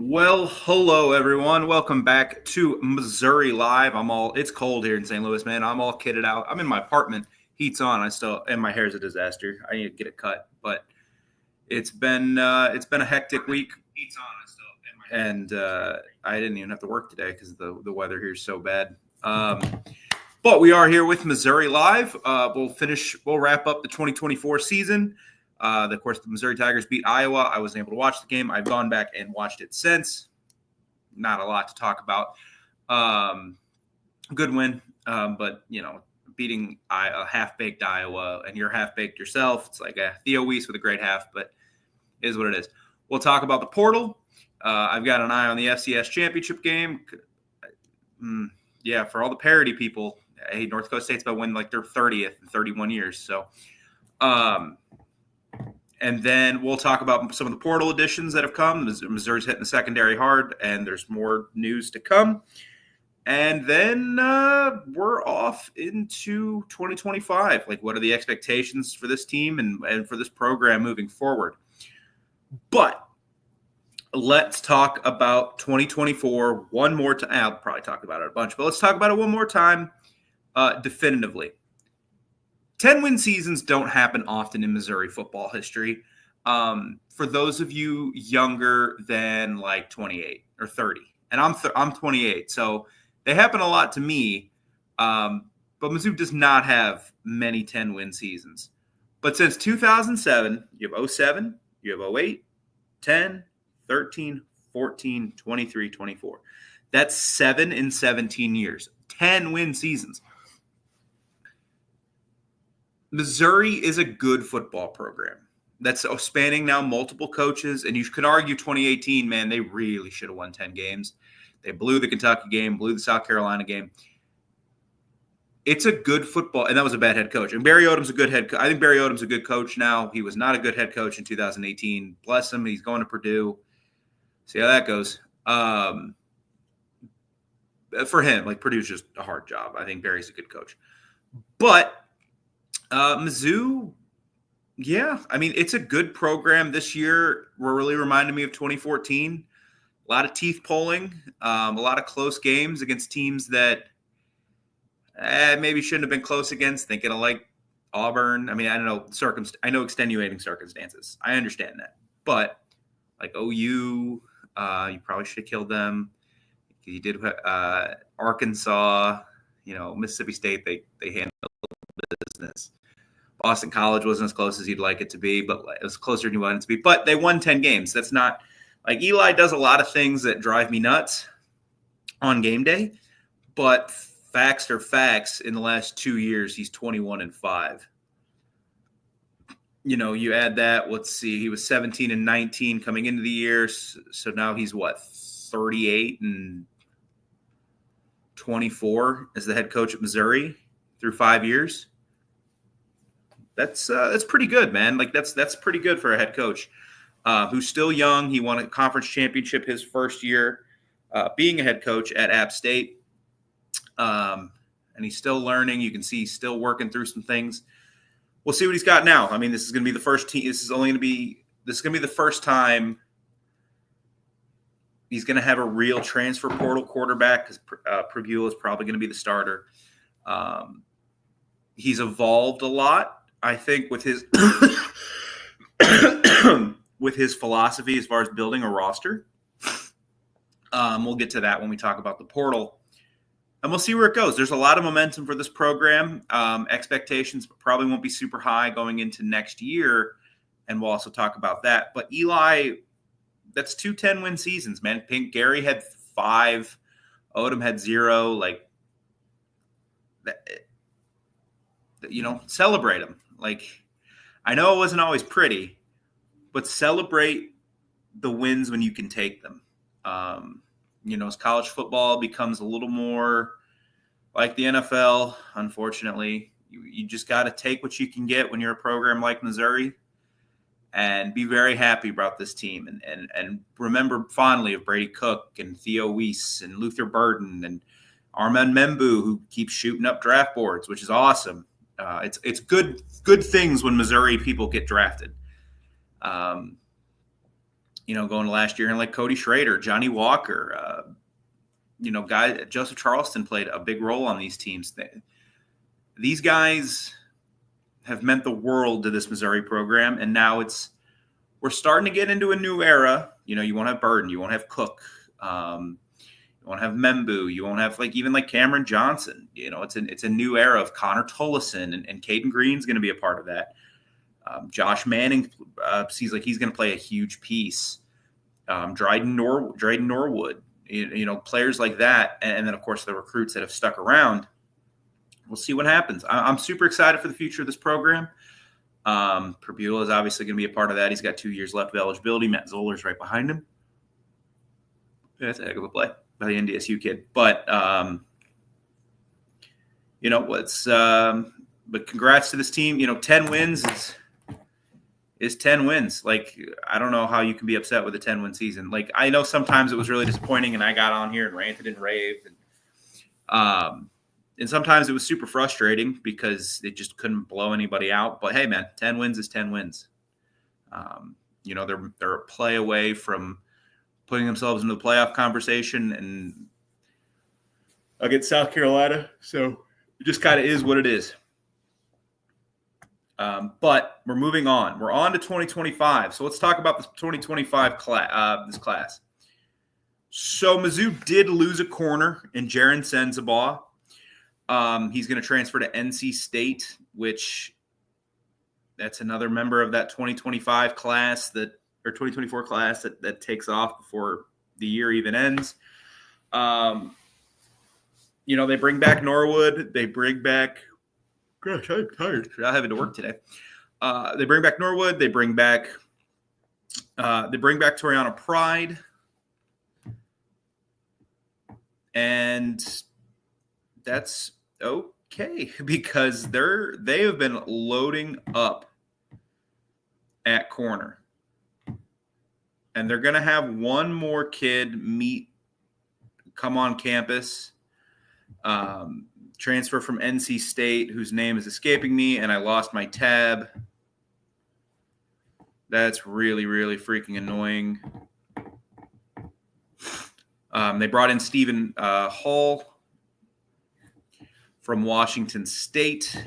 Well, hello everyone. Welcome back to Missouri Live. It's cold here in St. Louis, man. I'm all kitted out. I'm in my apartment. Heat's on. And my hair's a disaster. I need to get it cut, but it's been a hectic week. Heat's on. And I didn't even have to work today because the weather here is so bad. But we are here with Missouri Live. We'll wrap up the 2024 season. Of course, the Missouri Tigers beat Iowa. I wasn't able to watch the game. I've gone back and watched it since. Not a lot to talk about. Good win, but beating a half-baked Iowa, and you're half-baked yourself. It's like a Theo Weiss with a great half, but it is what it is. We'll talk about the portal. I've got an eye on the FCS championship game. For all the parity people, hey, North Dakota State's about to win like their 30th in 31 years. So, and then we'll talk about some of the portal additions that have come. Missouri's hitting the secondary hard, and there's more news to come. And then we're off into 2025. Like, what are the expectations for this team and for this program moving forward? But let's talk about 2024 one more time. I'll probably talk about it a bunch, but let's talk about it one more time definitively. 10-win seasons don't happen often in Missouri football history. For those of you younger than like 28 or 30, and I'm 28, so they happen a lot to me. But Mizzou does not have many 10-win seasons. But since 2007, you have 07, you have 08, 10, 13, 14, 23, 24. That's 7 in 17 years. 10-win seasons. Missouri is a good football program that's spanning now multiple coaches. And you could argue 2018, man, they really should have won 10 games. They blew the Kentucky game, blew the South Carolina game. It's a good football, and that was a bad head coach. And Barry Odom's a good head coach. I think Barry Odom's a good coach now. He was not a good head coach in 2018. Bless him. He's going to Purdue. See how that goes. For him, like, Purdue's just a hard job. I think Barry's a good coach. But Mizzou, yeah, I mean, it's a good program this year. Really reminded me of 2014. A lot of teeth pulling, a lot of close games against teams that maybe shouldn't have been close against, thinking of like Auburn. I mean, I don't know, I know extenuating circumstances. I understand that. But like OU, you probably should have killed them. You did Arkansas, Mississippi State, they handled business. Boston College wasn't as close as you'd like it to be, but it was closer than you wanted it to be. But they won 10 games. That's not like Eli does a lot of things that drive me nuts on game day, but facts are facts. In the last 2 years, he's 21-5. You add that. Let's see. He was 17-19 coming into the year. So now he's what, 38-24 as the head coach at Missouri through 5 years. That's pretty good, man. Like that's pretty good for a head coach who's still young. He won a conference championship his first year being a head coach at App State, and he's still learning. You can see he's still working through some things. We'll see what he's got now. I mean, this is going to be the first team. This is going to be the first time he's going to have a real transfer portal quarterback because Prabula is probably going to be the starter. He's evolved a lot, I think, with his with his philosophy as far as building a roster. We'll get to that when we talk about the portal, and we'll see where it goes. There's a lot of momentum for this program. Expectations probably won't be super high going into next year, and we'll also talk about that. But Eli, that's 2 10-win seasons, man. Gary had 5, Odom had 0. Like, celebrate them. Like, I know it wasn't always pretty, but celebrate the wins when you can take them. As college football becomes a little more like the NFL, unfortunately, you just got to take what you can get when you're a program like Missouri and be very happy about this team and remember fondly of Brady Cook and Theo Weiss and Luther Burden and Armand Membu, who keeps shooting up draft boards, which is awesome. It's good things when Missouri people get drafted. going to last year, and like Cody Schrader, Johnny Walker, Joseph Charleston played a big role on these teams. These guys have meant the world to this Missouri program, and now we're starting to get into a new era. You won't have Burden, you won't have Cook, you won't have Membu, you won't have even Cameron Johnson. It's a new era of Connor Tollison, and Caden Green's going to be a part of that. Josh Manning seems like he's going to play a huge piece. Dryden Norwood, players like that, and then of course the recruits that have stuck around. We'll see what happens. I'm super excited for the future of this program. Perbula is obviously going to be a part of that. He's got 2 years left of eligibility. Matt Zoller's right behind him. That's a heck of a play by the NDSU kid. But but congrats to this team. 10 wins is 10 wins. I don't know how you can be upset with a 10-win season. I know sometimes it was really disappointing, and I got on here and ranted and raved, and sometimes it was super frustrating because it just couldn't blow anybody out. But hey, man, 10 wins is 10 wins. They're a play away from putting themselves into the playoff conversation and against South Carolina. So it just kind of is what it is. But we're moving on. We're on to 2025. So let's talk about this 2025 this class. So Mizzou did lose a corner in Jaron Sensabaugh. He's going to transfer to NC State, which that's another member of that 2025 class or 2024 class that takes off before the year even ends. They bring back Norwood. They bring back – gosh, I'm tired. I'm having to work today. They bring back Norwood. They bring back Toriana Pride. And that's okay because they have been loading up at corner. And they're going to have one more kid come on campus, transfer from NC State, whose name is escaping me, and I lost my tab. That's really, really freaking annoying. They brought in Stephen Hall from Washington State.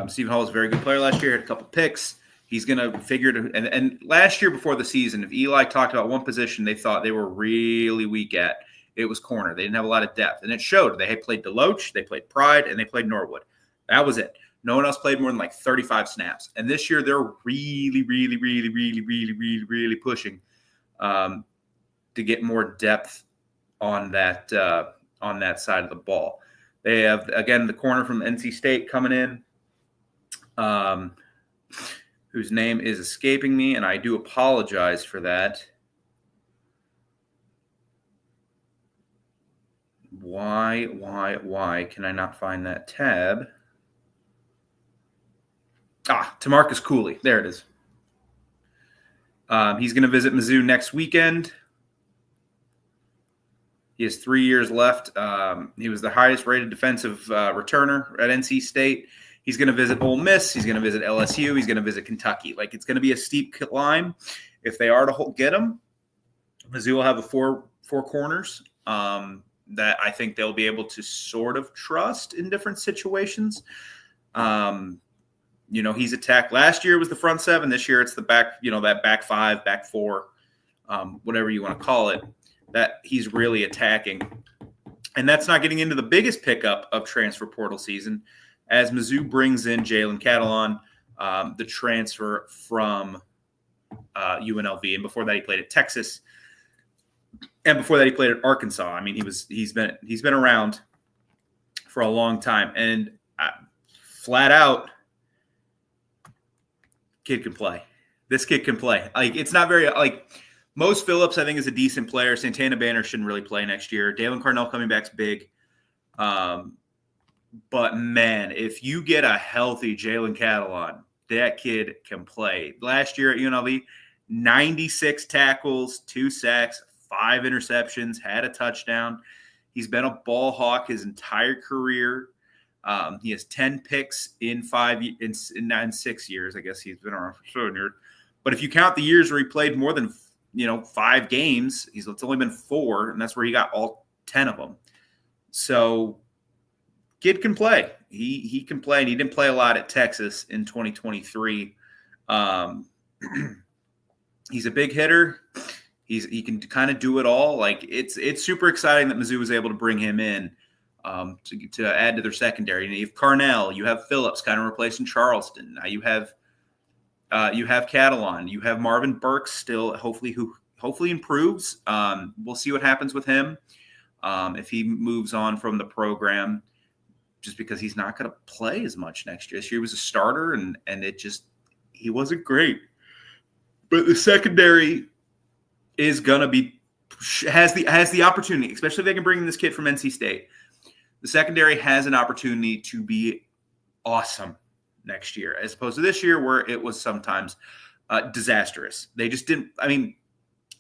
Stephen Hall was a very good player last year, had a couple picks. He's going to figure it. And last year before the season, if Eli talked about one position they thought they were really weak at, it was corner. They didn't have a lot of depth. And it showed. They had played Deloach, they played Pride, and they played Norwood. That was it. No one else played more than 35 snaps. And this year they're really, really, really, really, really, really, really pushing to get more depth on that side of the ball. They have, again, the corner from NC State coming in, whose name is escaping me, and I do apologize for that. Why can I not find that tab? Tamarcus Cooley. There it is. He's going to visit Mizzou next weekend. He has 3 years left. He was the highest-rated defensive returner at NC State. He's going to visit Ole Miss. He's going to visit LSU. He's going to visit Kentucky. It's going to be a steep climb. If they are to get him, Mizzou will have four corners that I think they'll be able to sort of trust in different situations. He's attacked. Last year it was the front seven. This year it's the back, that back five, back four, whatever you want to call it, that he's really attacking. And that's not getting into the biggest pickup of transfer portal season, as Mizzou brings in Jalen Catalon, the transfer from UNLV. And before that he played at Texas. And before that he played at Arkansas. I mean, he's been around for a long time. And flat out, kid can play. This kid can play. It's not very Mose Phillips, I think, is a decent player. Santana Banner shouldn't really play next year. Dalen Carnell coming back's big. But man, if you get a healthy Jalen Catalon, that kid can play. Last year at UNLV, 96 tackles, 2 sacks, 5 interceptions, had a touchdown. He's been a ball hawk his entire career. He has 10 picks in 6 years. I guess he's been around for 7 years. But if you count the years where he played more than 5 games, it's only been 4, and that's where he got all 10 of them. So kid can play. He can play, and he didn't play a lot at Texas in 2023. He's a big hitter. He can kind of do it all. Like it's super exciting that Mizzou was able to bring him in to add to their secondary. And you have Carnell, you have Phillips kind of replacing Charleston. Now you have Catalon, you have Marvin Burks still, who hopefully improves. We'll see what happens with him if he moves on from the program, just because he's not going to play as much next year. This year he was a starter, and he wasn't great. But the secondary is going to be has the opportunity, especially if they can bring in this kid from NC State. The secondary has an opportunity to be awesome next year, as opposed to this year where it was sometimes disastrous. They just didn't. I mean,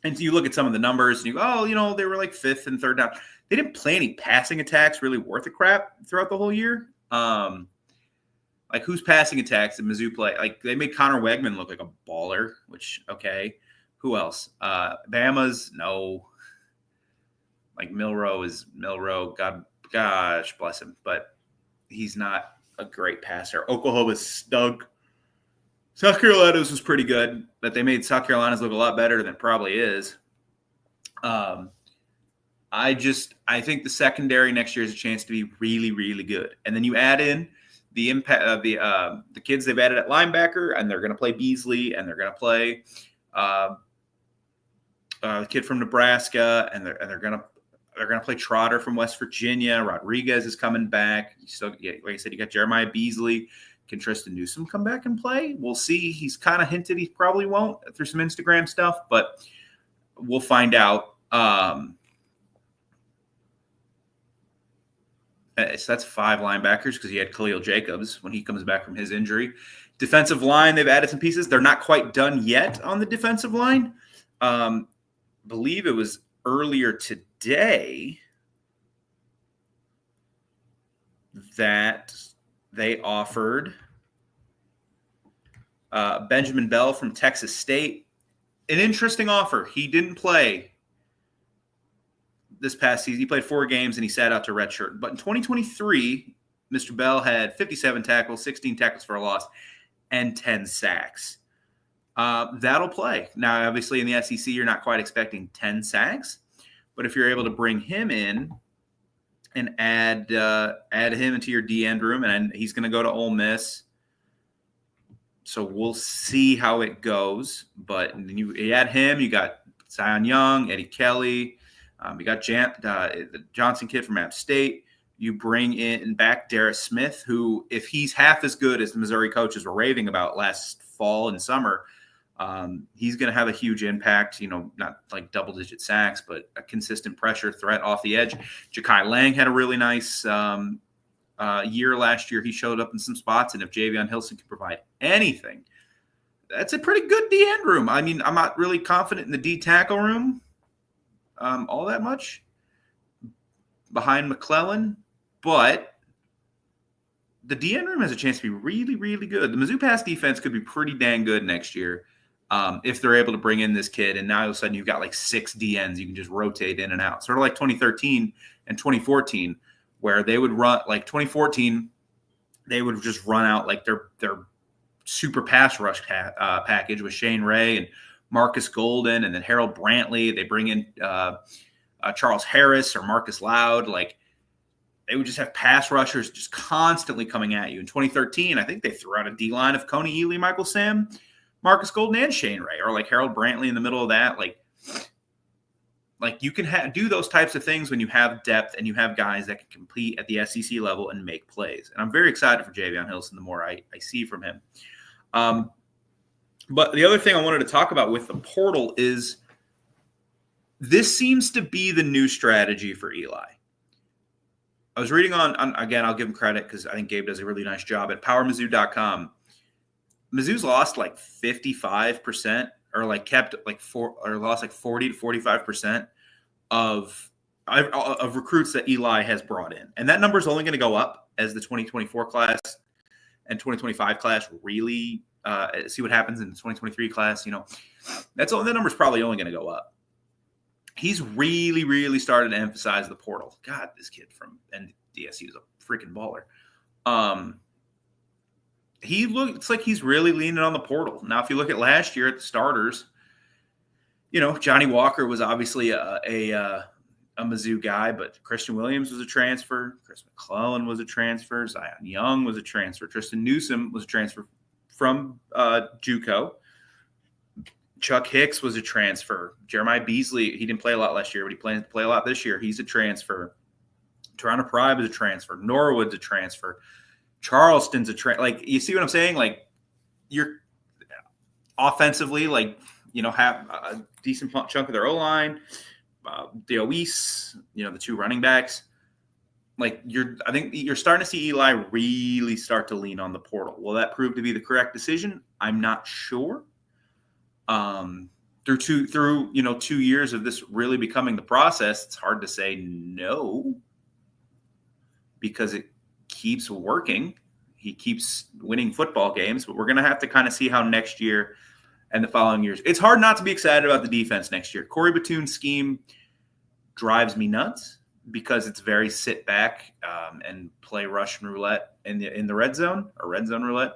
and you look at some of the numbers and you go, they were like 5th and 3rd down. They didn't play any passing attacks really worth a crap throughout the whole year. Like whose passing attacks did Mizzou play? Like they made Connor Wegman look like a baller, which okay. Who else? Bama's no. Like Milroe is Milroe. Gosh bless him, but he's not a great passer. Oklahoma's stunk. South Carolina's was pretty good, but they made South Carolina's look a lot better than it probably is. I think the secondary next year has a chance to be really, really good. And then you add in the impact of the kids they've added at linebacker, and they're going to play Beasley, and they're going to play the kid from Nebraska, and they're going to play Trotter from West Virginia. Rodriguez is coming back. Like I said, you got Jeremiah Beasley. Can Tristan Newsome come back and play? We'll see. He's kind of hinted he probably won't through some Instagram stuff, but we'll find out. So that's 5 linebackers because he had Khalil Jacobs when he comes back from his injury. Defensive line, they've added some pieces. They're not quite done yet on the defensive line. Believe it was earlier today that they offered Benjamin Bell from Texas State an interesting offer. He didn't play this past season. He played 4 games and he sat out to redshirt. But in 2023, Mr. Bell had 57 tackles, 16 tackles for a loss, and 10 sacks. That'll play. Now, obviously, in the SEC, you're not quite expecting 10 sacks. But if you're able to bring him in and add him into your D end room, and he's going to go to Ole Miss. So we'll see how it goes. But you add him, you got Zion Young, Eddie Kelly. You got the Johnson kid from App State. You bring in back Darius Smith, who, if he's half as good as the Missouri coaches were raving about last fall and summer, he's going to have a huge impact, not like double-digit sacks, but a consistent pressure threat off the edge. Ja'Kai Lang had a really nice year last year. He showed up in some spots, and if Javion Hilson can provide anything, that's a pretty good D-end room. I mean, I'm not really confident in the D-tackle room all that much behind McClellan, but the D-end room has a chance to be really, really good. The Mizzou pass defense could be pretty dang good next year if they're able to bring in this kid. And now all of a sudden you've got like 6 DNs you can just rotate in and out. Sort of like 2013 and 2014, where they would run like 2014, they would just run out like their super pass rush package with Shane Ray and Marcus Golden, and then Harold Brantley. They bring in Charles Harris or Marcus Loud. Like, they would just have pass rushers just constantly coming at you. In 2013, I think they threw out a D-line of Coney Ely, Michael Sam, Marcus Golden, and Shane Ray, or like Harold Brantley in the middle of that. Like you can do those types of things when you have depth and you have guys that can compete at the SEC level and make plays. And I'm very excited for Javion Hilson the more I see from him. But the other thing I wanted to talk about with the portal is this seems to be the new strategy for Eli. I was reading on again, I'll give him credit because I think Gabe does a really nice job at powermizzou.com. Mizzou's lost like 55% or like kept like lost like 40 to 45% of recruits that Eli has brought in. And that number is only going to go up as the 2024 class and 2025 class really see what happens in the 2023 class. That number's probably only going to go up. He's really, really started to emphasize the portal. God, this kid from NDSU is a freaking baller. He looks like he's really leaning on the portal. Now, if you look at last year at the starters, Johnny Walker was obviously a Mizzou guy, but Christian Williams was a transfer. Chris McClellan was a transfer. Zion Young was a transfer. Tristan Newsome was a transfer from JUCO. Chuck Hicks was a transfer. Jeremiah Beasley, he didn't play a lot last year, but he plans to play a lot this year. He's a transfer. Toronto Pride is a transfer. Norwood's a transfer. Charleston's a transfer. Like, you see what I'm saying? Like, you're offensively, like, have a decent chunk of their O-line. Deoese, the two running backs. Like, I think you're starting to see Eli really start to lean on the portal. Will that prove to be the correct decision? I'm not sure. Through 2 years of this really becoming the process, it's hard to say no, because it keeps working. He keeps winning football games, but we're going to have to kind of see how next year and the following years. It's hard not to be excited about the defense next year. Corey Batoon's scheme drives me nuts because it's very sit back and play Russian roulette in the red zone, or red zone roulette.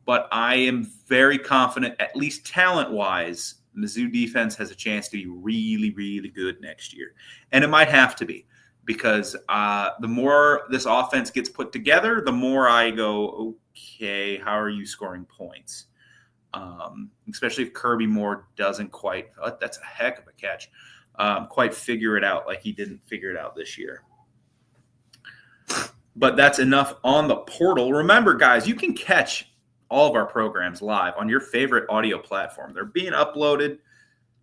But I am very confident, at least talent-wise, Mizzou defense has a chance to be really, really good next year. And it might have to be, because the more this offense gets put together, the more I go, okay, how are you scoring points? Especially if Kirby Moore doesn't quite – that's a heck of a catch – quite figure it out like he didn't figure it out this year. But that's enough on the portal. Remember, guys, you can catch all of our programs live on your favorite audio platform. They're being uploaded.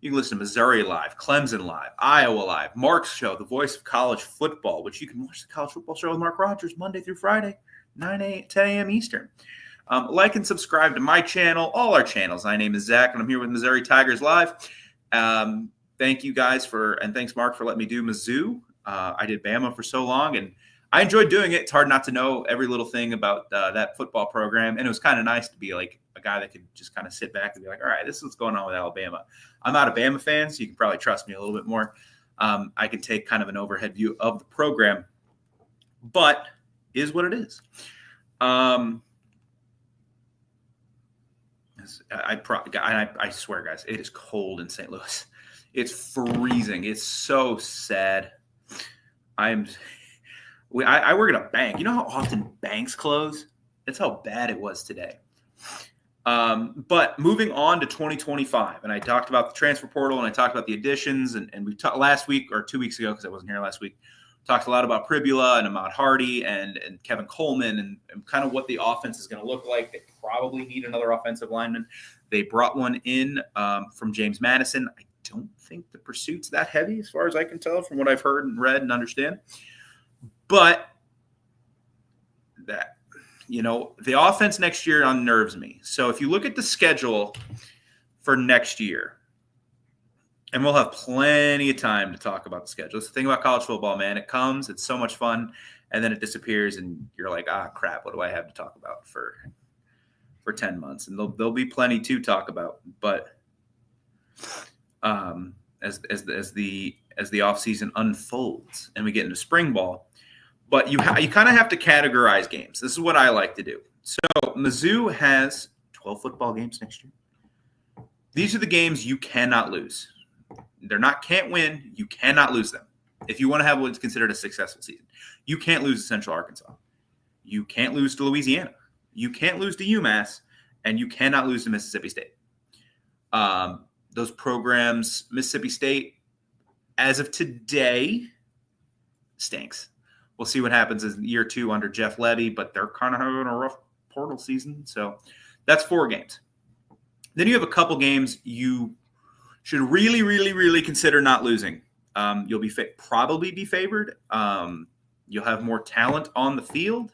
You can listen to Missouri Live, Clemson Live, Iowa Live, Mark's show, the voice of college football, which you can watch the college football show with Mark Rogers Monday through Friday, 10 a.m. Eastern. Like and subscribe to my channel, all our channels. My name is Zach, and I'm here with Missouri Tigers Live. Thank you guys and thanks, Mark, for letting me do Mizzou. I did Bama for so long, and I enjoyed doing it. It's hard not to know every little thing about that football program, and it was kind of nice to be like a guy that could just kind of sit back and be like, all right, this is what's going on with Alabama. I'm not a Bama fan, so you can probably trust me a little bit more. I can take kind of an overhead view of the program, but is what it is. I swear, guys, it is cold in St. Louis. It's freezing. It's so sad. I work at a bank. You know how often banks close? That's how bad it was today. But moving on to 2025, and I talked about the transfer portal, and I talked about the additions, and we talked last week or 2 weeks ago, because I wasn't here last week, talked a lot about Pribula and Ahmad Hardy and Kevin Coleman and kind of what the offense is going to look like. They probably need another offensive lineman. They brought one in from James Madison. I don't think the pursuit's that heavy, as far as I can tell from what I've heard and read and understand. But that, the offense next year unnerves me. So if you look at the schedule for next year, and we'll have plenty of time to talk about the schedule. It's the thing about college football, man. It comes, it's so much fun, and then it disappears, and you're like, crap, what do I have to talk about for 10 months? And there'll be plenty to talk about. But as the offseason unfolds and we get into spring ball, but you kind of have to categorize games. This is what I like to do. So Mizzou has 12 football games next year. These are the games you cannot lose. They're not can't win. You cannot lose them. If you want to have what's considered a successful season, you can't lose to Central Arkansas. You can't lose to Louisiana. You can't lose to UMass, and you cannot lose to Mississippi State. Those programs, Mississippi State, as of today, stinks. We'll see what happens in year 2 under Jeff Levy, but they're kind of having a rough portal season. So that's 4 games. Then you have a couple games you should really, really, really consider not losing. You'll probably be favored. You'll have more talent on the field.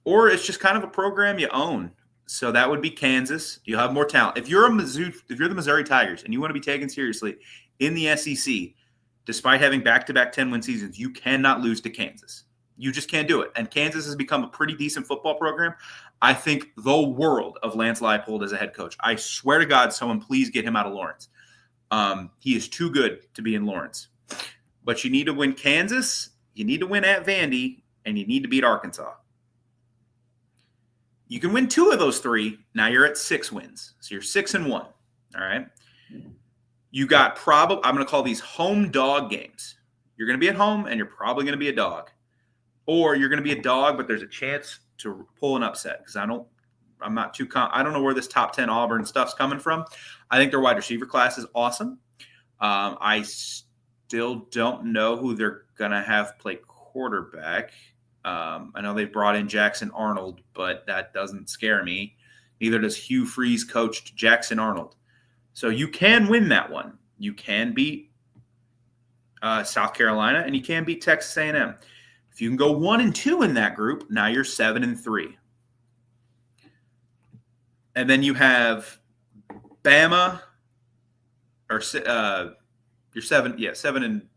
Or it's just kind of a program you own. So that would be Kansas. You'll have more talent. If you're the Missouri Tigers and you want to be taken seriously in the SEC, despite having back-to-back 10-win seasons, you cannot lose to Kansas. You just can't do it. And Kansas has become a pretty decent football program. I think the world of Lance Leipold as a head coach. I swear to God, someone please get him out of Lawrence. He is too good to be in Lawrence. But you need to win Kansas, you need to win at Vandy, and you need to beat Arkansas. You can win 2 of those 3. Now you're at 6 wins. So you're 6-1. All right. You got I'm going to call these home dog games. You're going to be at home and you're probably going to be a dog. Or you're going to be a dog, but there's a chance to pull an upset because I don't know where this top 10 Auburn stuff's coming from. I think their wide receiver class is awesome. I still don't know who they're going to have play quarterback. I know they brought in Jackson Arnold, but that doesn't scare me. Neither does Hugh Freeze coached Jackson Arnold. So you can win that one. You can beat South Carolina, and you can beat Texas A&M. If you can go 1-2 in that group, now you're 7-3. And then you have Bama, or you're 7-3.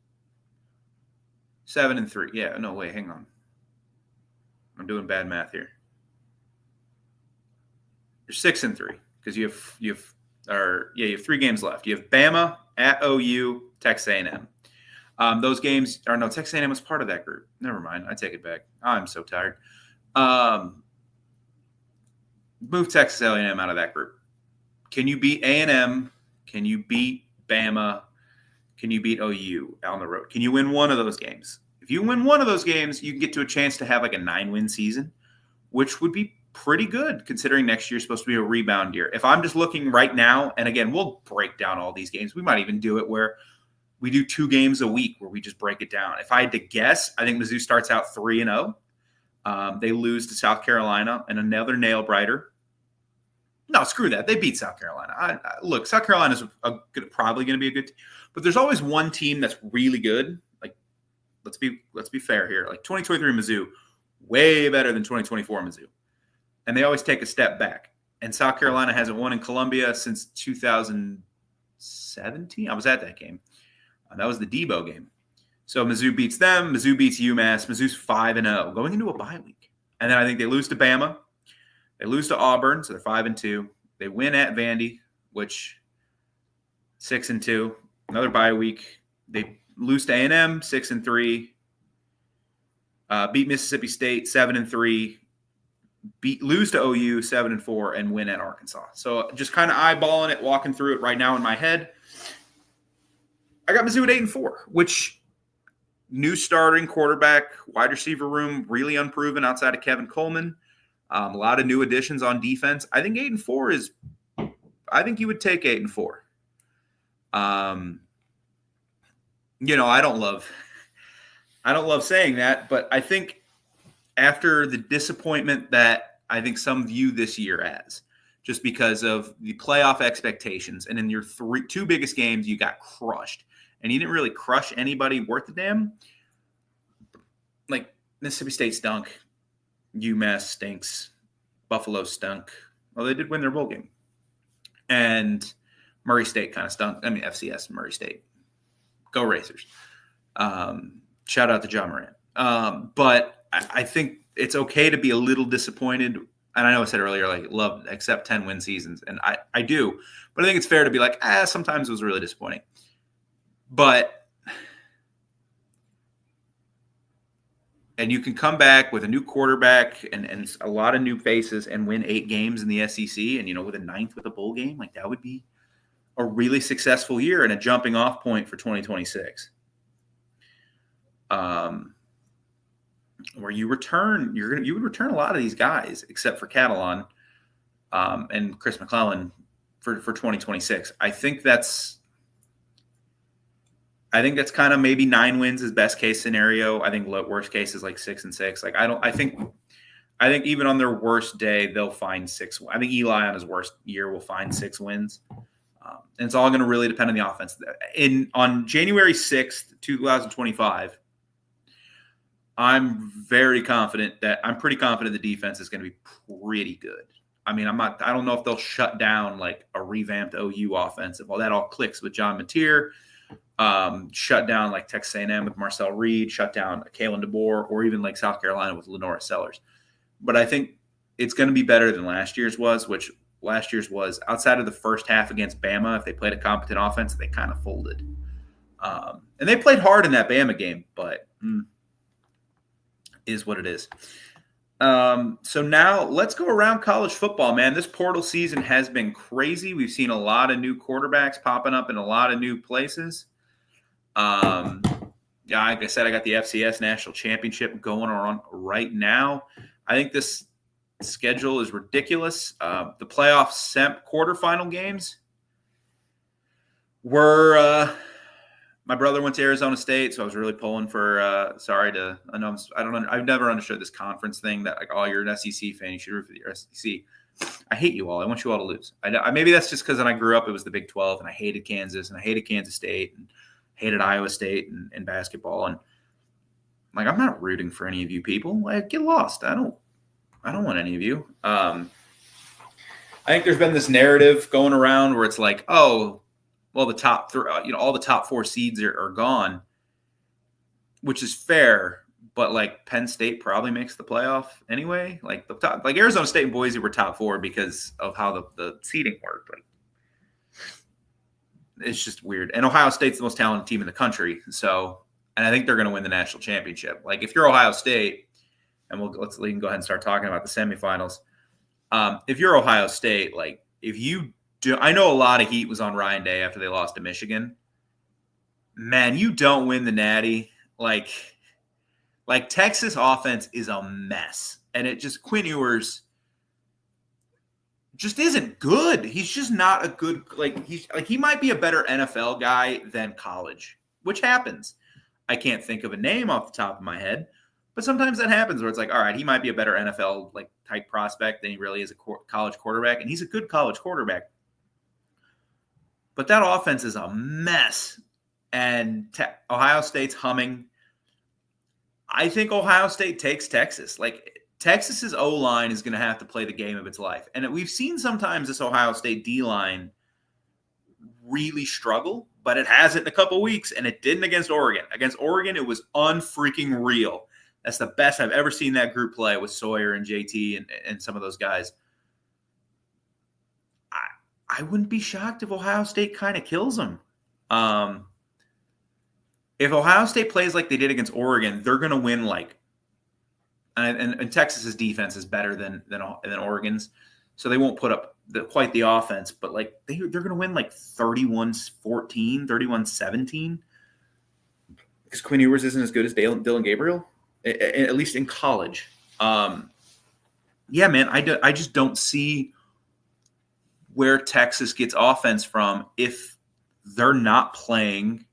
Yeah, no, wait, hang on. I'm doing bad math here. You're 6-3 because you have 3 games left. You have Bama at OU, Texas A&M. Those games Texas A&M was part of that group. Never mind. I take it back. I'm so tired. Move Texas A&M out of that group. Can you beat A&M? Can you beat Bama? Can you beat OU on the road? Can you win one of those games? If you win one of those games, you can get to a chance to have like a 9-win season, which would be pretty good considering next year's supposed to be a rebound year. If I'm just looking right now, and again, we'll break down all these games. We might even do it where we do 2 games a week where we just break it down. If I had to guess, I think Mizzou starts out 3-0. They lose to South Carolina and another nail biter. No, screw that. They beat South Carolina. Look, South Carolina is probably going to be a good team, but there's always one team that's really good. Like, let's be fair here. Like 2023 Mizzou, way better than 2024 Mizzou, and they always take a step back. And South Carolina hasn't won in Columbia since 2017. I was at that game. That was the Debo game. So Mizzou beats them. Mizzou beats UMass. Mizzou's 5-0 going into a bye week. And then I think they lose to Bama. They lose to Auburn, so they're 5-2. They win at Vandy, which 6-2. Another bye week. They lose to A&M, 6-3. Beat Mississippi State, 7-3. Lose to OU, 7-4, and win at Arkansas. So just kind of eyeballing it, walking through it right now in my head. I got Mizzou at 8-4, which new starting quarterback, wide receiver room, really unproven outside of Kevin Coleman. A lot of new additions on defense. I think 8-4 is. I think you would take 8-4. I don't love saying that, but I think after the disappointment that I think some view this year as, just because of the playoff expectations, and in your 2 biggest games you got crushed, and you didn't really crush anybody worth a damn. Like Mississippi State stunk. UMass stinks. Buffalo stunk. Well, they did win their bowl game. And Murray State kind of stunk. I mean, FCS, Murray State. Go Racers. Shout out to John Morant. But I think it's okay to be a little disappointed. And I know I said earlier, love accept 10-win seasons. And I do. But I think it's fair to be like, sometimes it was really disappointing. But and you can come back with a new quarterback and a lot of new faces and win 8 games in the SEC and, with a 9th with a bowl game, like that would be a really successful year and a jumping off point for 2026. Where you would return a lot of these guys except for Catalan and Chris McClellan for 2026. I think that's kind of maybe 9 wins is best case scenario. I think worst case is like 6-6. I think even on their worst day, they'll find 6. I think Eli on his worst year will find 6 wins. And it's all going to really depend on the offense. On January 6th, 2025, I'm pretty confident the defense is going to be pretty good. I mean, I don't know if they'll shut down like a revamped OU offense. Well, that all clicks with John Mateer. shut down like Texas A&M with Marcel Reed, shut down Kalen DeBoer, or even like South Carolina with Lenora Sellers. But I think it's going to be better than last year's was, which last year's was outside of the first half against Bama. If they played a competent offense, they kind of folded. And they played hard in that Bama game, but is what it is. So now let's go around college football, man. This portal season has been crazy. We've seen a lot of new quarterbacks popping up in a lot of new places. Yeah, like I said, I got the FCS National Championship going on right now. I think this schedule is ridiculous. The playoff quarterfinal games were my brother went to Arizona State, so I was really pulling for. I've never understood this conference thing that like, oh, you're an SEC fan, you should root for your SEC. I hate you all. I want you all to lose. Maybe that's just because when I grew up, it was the Big 12, and I hated Kansas, and I hated Kansas State, and hated Iowa State and basketball. And I'm like, I'm not rooting for any of you people. Like, get lost. I don't want any of you. I think there's been this narrative going around where it's like, oh, well, the top three, all the top four seeds are gone, which is fair. But like Penn State probably makes the playoff anyway. Like the top, like Arizona State and Boise were top four because of how the seeding worked. Like, it's just weird. And Ohio State's the most talented team in the country. So, and I think they're going to win the national championship. Like if you're Ohio State, and we can go ahead and start talking about the semifinals. If you're Ohio State, like if you do, I know a lot of heat was on Ryan Day after they lost to Michigan. Man, you don't win the Natty. Like Texas offense is a mess. And it just, Quinn Ewers just isn't good. He's just not a good, he might be a better NFL guy than college, which happens. I can't think of a name off the top of my head, but sometimes that happens where it's like, all right, he might be a better NFL type prospect than he really is a college quarterback. And he's a good college quarterback. But that offense is a mess. And Ohio State's humming. I think Ohio State takes Texas. Like Texas's O-line is going to have to play the game of its life. And we've seen sometimes this Ohio State D-line really struggle, but it hasn't in a couple weeks, and it didn't against Oregon. Against Oregon, it was unfreaking real. That's the best I've ever seen that group play with Sawyer and JT and some of those guys. I wouldn't be shocked if Ohio State kind of kills them. If Ohio State plays like they did against Oregon, they're going to win and Texas's defense is better than Oregon's, so they won't put up quite the offense, but they're going to win 31-14, 31-17 because Quinn Ewers isn't as good as Dylan Gabriel, at least in college. Yeah, man, I just don't see where Texas gets offense from if they're not playing.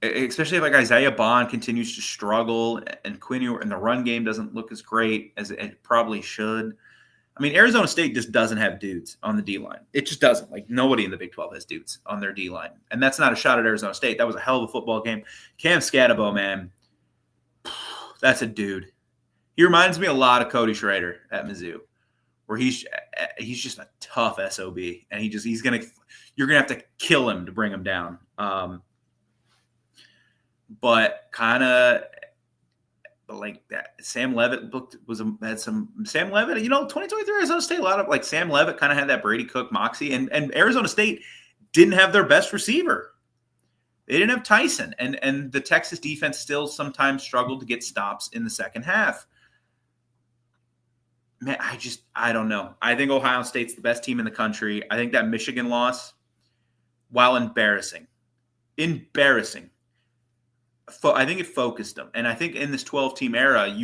Especially if Isaiah Bond continues to struggle and Quinn Ewers and the run game doesn't look as great as it probably should. I mean, Arizona State just doesn't have dudes on the D-line. It just doesn't. Nobody in the Big 12 has dudes on their D-line. And that's not a shot at Arizona State. That was a hell of a football game. Cam Scatabo, man, that's a dude. He reminds me a lot of Cody Schrader at Mizzou, where he's just a tough SOB. And you're going to have to kill him to bring him down. But kind of like that, Sam Levitt Sam Levitt, 2023 Arizona State, a lot of Sam Levitt kind of had that Brady Cook moxie, and Arizona State didn't have their best receiver. They didn't have Tyson, and the Texas defense still sometimes struggled to get stops in the second half. Man, I don't know. I think Ohio State's the best team in the country. I think that Michigan loss, while embarrassing, I think it focused them. And I think in this 12-team era,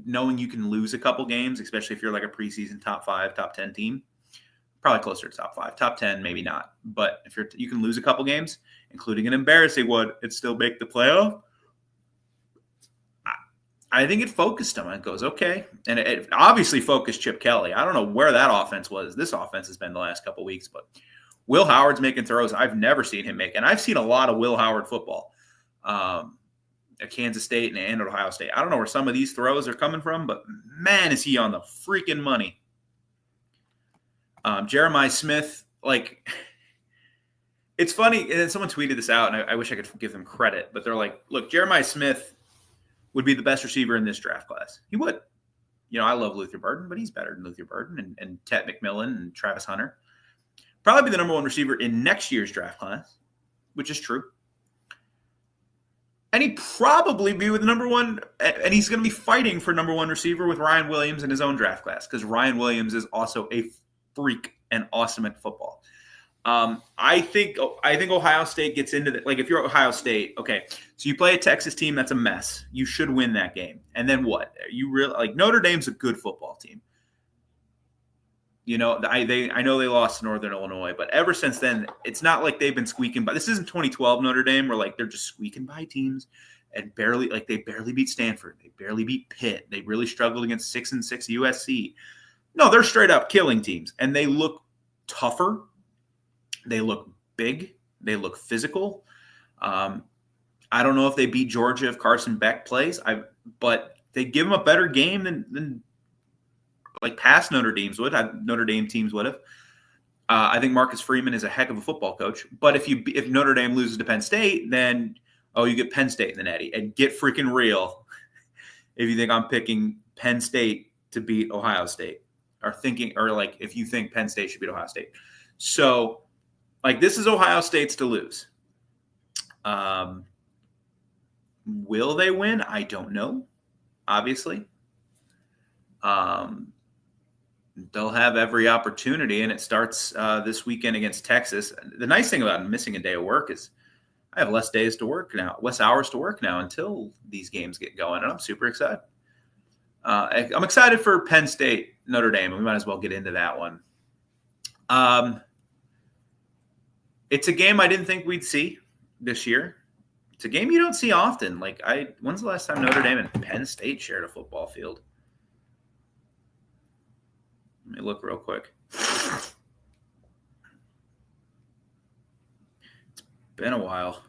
knowing you can lose a couple games, especially if you're a preseason top 5, top 10 team, probably closer to top 5, top 10, maybe not. But if you can lose a couple games, including an embarrassing one, and still make the playoff, I think it focused them. It goes, okay. And it obviously focused Chip Kelly. I don't know where that offense was. This offense has been the last couple weeks, but Will Howard's making throws I've never seen him make. And I've seen a lot of Will Howard football. At Kansas State and at Ohio State. I don't know where some of these throws are coming from, but man, is he on the freaking money. Jeremiah Smith, It's funny, and then someone tweeted this out, and I wish I could give them credit, but they're like, "Look, Jeremiah Smith would be the best receiver in this draft class. He would. I love Luther Burden, but he's better than Luther Burden and Ted McMillan and Travis Hunter. Probably be the number one receiver in next year's draft class, which is true. And he'd probably be with the number one, and he's going to be fighting for number one receiver with Ryan Williams in his own draft class because Ryan Williams is also a freak and awesome at football. I think Ohio State gets into that. Like if you're Ohio State, okay, so you play a Texas team that's a mess. You should win that game. And then what? You really like Notre Dame's a good football team. I know they lost to Northern Illinois, but ever since then, it's not like they've been squeaking by. This isn't 2012 Notre Dame where like they're just squeaking by teams and they barely beat Stanford, they barely beat Pitt, they really struggled against 6-6 USC. No, they're straight up killing teams, and they look tougher. They look big. They look physical. I don't know if they beat Georgia if Carson Beck plays. But they give them a better game than like past Notre Dame teams would have. I think Marcus Freeman is a heck of a football coach. But if Notre Dame loses to Penn State, then you get Penn State in the netty, and get freaking real. If you think I'm picking Penn State to beat Ohio State, or if you think Penn State should beat Ohio State, so like this is Ohio State's to lose. Will they win? I don't know. Obviously. They'll have every opportunity, and it starts this weekend against Texas. The nice thing about missing a day of work is I have less hours to work now until these games get going, and I'm super excited. I'm excited for Penn State, Notre Dame, and we might as well get into that one. It's a game I didn't think we'd see this year. It's a game you don't see often. When's the last time Notre Dame and Penn State shared a football field? Let me look real quick. It's been a while.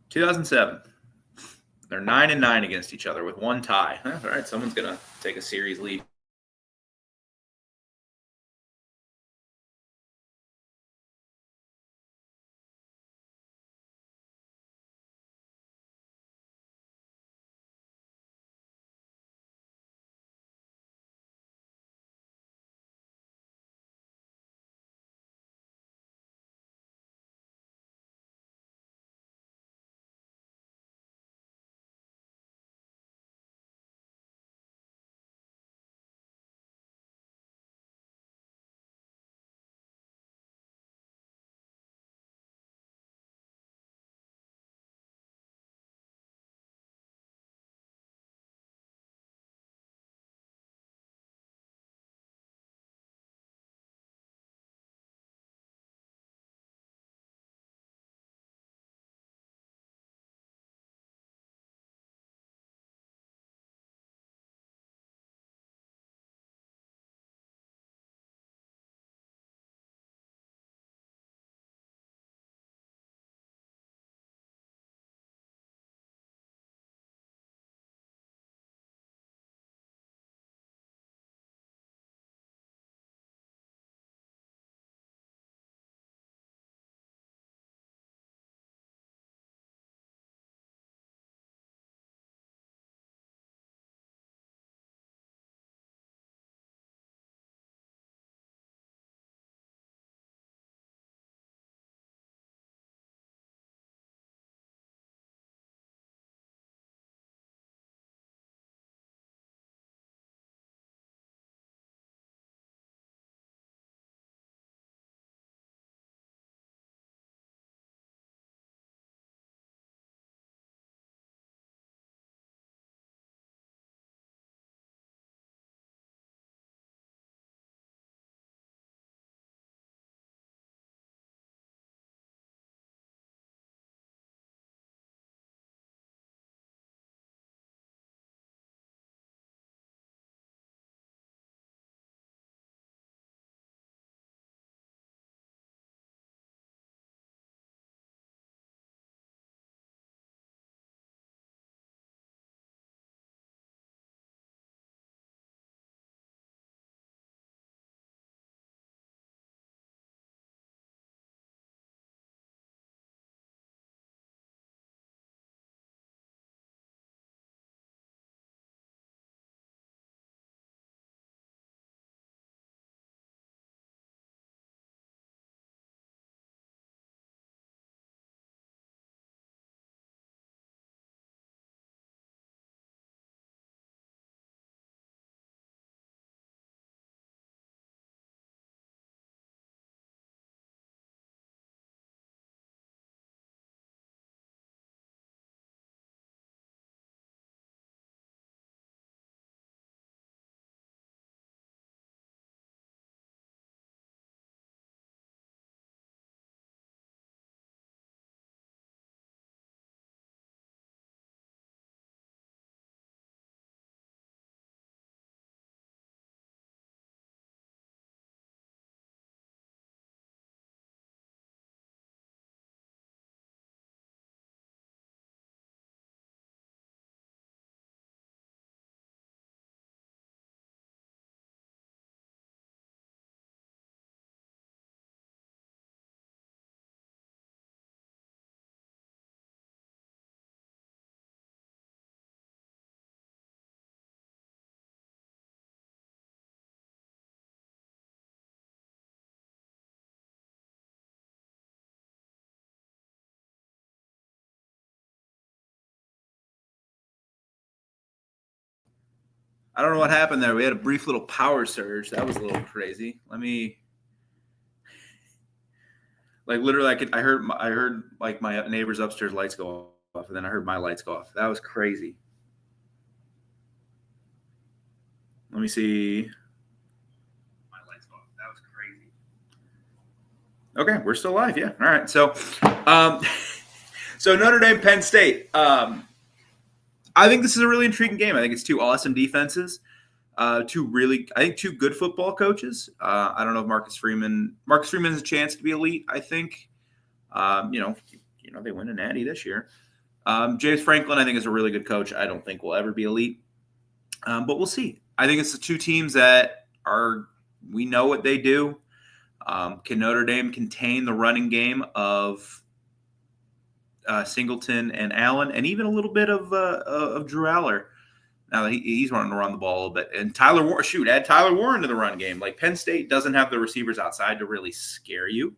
2007. They're 9-9 against each other with one tie. All right, someone's going to take a series lead. I don't know what happened there. We had a brief little power surge. That was a little crazy. Let me, like, literally, I heard like my neighbor's upstairs lights go off, and then I heard my lights go off. That was crazy. Let me see. My lights go off. That was crazy. Okay, we're still live. Yeah. All right. So, so Notre Dame, Penn State. I think this is a really intriguing game. I think it's two awesome defenses. I think two good football coaches. I don't know if Marcus Freeman has a chance to be elite. I think, they win a natty this year. James Franklin, I think, is a really good coach. I don't think will ever be elite, but we'll see. I think it's the two teams that we know what they do. Can Notre Dame contain the running game of Singleton and Allen, and even a little bit of Drew Aller? Now he's wanting to run the ball a little bit. And Tyler Warren, add Tyler Warren to the run game. Like, Penn State doesn't have the receivers outside to really scare you.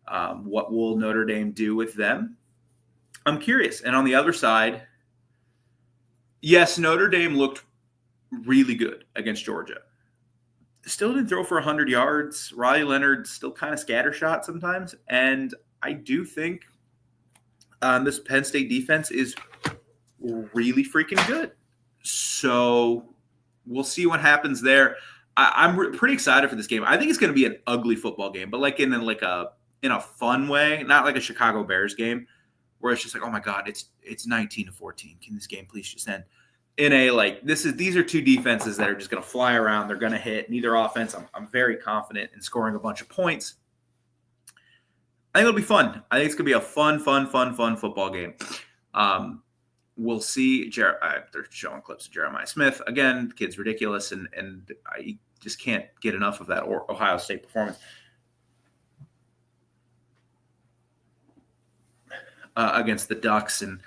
What will Notre Dame do with them? I'm curious. And on the other side, yes, Notre Dame looked really good against Georgia. Still didn't throw for 100 yards. Riley Leonard still kind of scattershot sometimes. And I do think this Penn State defense is really freaking good. So we'll see what happens there. I'm pretty excited for this game. I think it's going to be an ugly football game, but like in a fun way, not like a Chicago Bears game where it's just like, oh my God, it's 19-14. Can this game please just end? In a like these are two defenses that are just going to fly around. They're going to hit. Neither offense. I'm very confident in scoring a bunch of points. I think it'll be fun. I think it's going to be a fun football game. We'll see. They're showing clips of Jeremiah Smith. Again, the kid's ridiculous, and I just can't get enough of that Ohio State performance. Against the Ducks. And,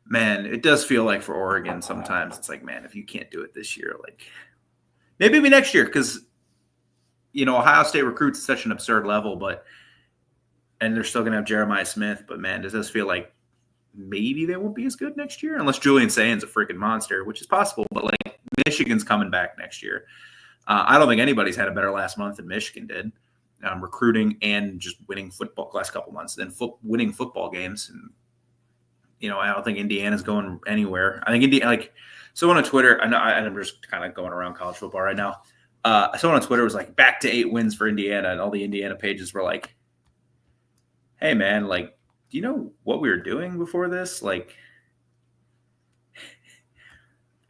man, it does feel like for Oregon sometimes it's like, man, if you can't do it this year, like maybe next year, because, Ohio State recruits at such an absurd level, and they're still going to have Jeremiah Smith. But, man, does this feel like maybe they won't be as good next year unless Julian Sain's a freaking monster, which is possible. But like Michigan's coming back next year. I don't think anybody's had a better last month than Michigan did, recruiting and just winning football last couple months, then winning football games. And I don't think Indiana's going anywhere. I think someone on Twitter. I know I'm just kind of going around college football right now. Someone on Twitter was like, back to 8 wins for Indiana, and all the Indiana pages were like, hey man, like, do you know what we were doing before this? Like,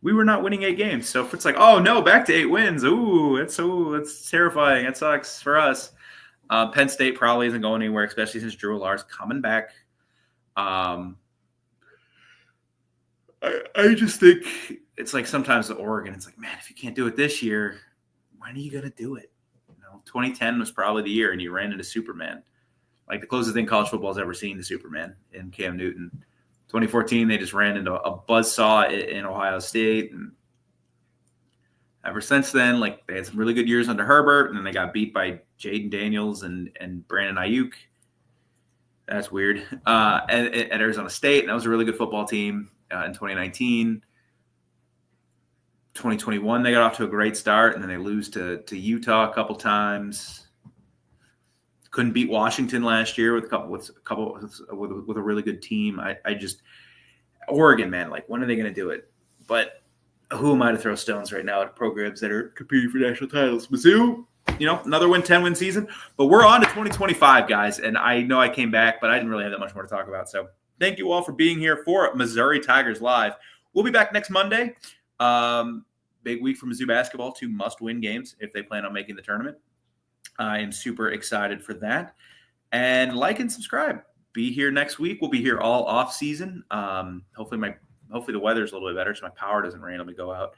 we were not winning 8 games. So if it's like, oh no, back to 8 wins. That's terrifying. That sucks for us. Penn State probably isn't going anywhere, especially since Drew Allar's coming back. I just think it's like sometimes the Oregon, it's like, man, if you can't do it this year, when are you going to do it? 2010 was probably the year, and you ran into Superman. Like the closest thing college football has ever seen to Superman in Cam Newton. 2014, they just ran into a buzzsaw in Ohio State. And ever since then, like, they had some really good years under Herbert, and then they got beat by Jaden Daniels and Brandon Ayuk. That's weird. At Arizona State, and that was a really good football team in 2019. 2021, they got off to a great start, and then they lose to Utah a couple times. Couldn't beat Washington last year with a really good team. I just Oregon, man, like, when are they going to do it? But who am I to throw stones right now at programs that are competing for national titles? Mizzou, another 10-win season. But we're on to 2025, guys. And I know I came back, but I didn't really have that much more to talk about. So thank you all for being here for Missouri Tigers Live. We'll be back next Monday. Big week for Mizzou basketball. 2 must-win games if they plan on making the tournament. I am super excited for that. And like and subscribe. Be here next week. We'll be here all off season. Hopefully the weather's a little bit better, so my power doesn't randomly go out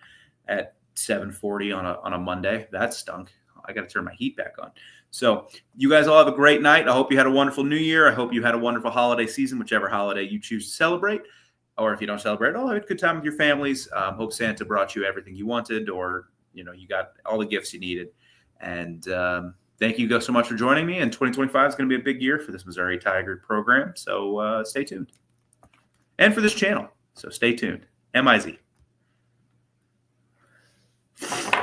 at 7:40 on a Monday. That stunk. I got to turn my heat back on. So you guys all have a great night. I hope you had a wonderful New Year. I hope you had a wonderful holiday season, whichever holiday you choose to celebrate. Or if you don't celebrate at all, have a good time with your families. Hope Santa brought you everything you wanted, or you got all the gifts you needed. And thank you guys so much for joining me. And 2025 is going to be a big year for this Missouri Tiger program. So stay tuned. And for this channel. So stay tuned. MIZ. Bye.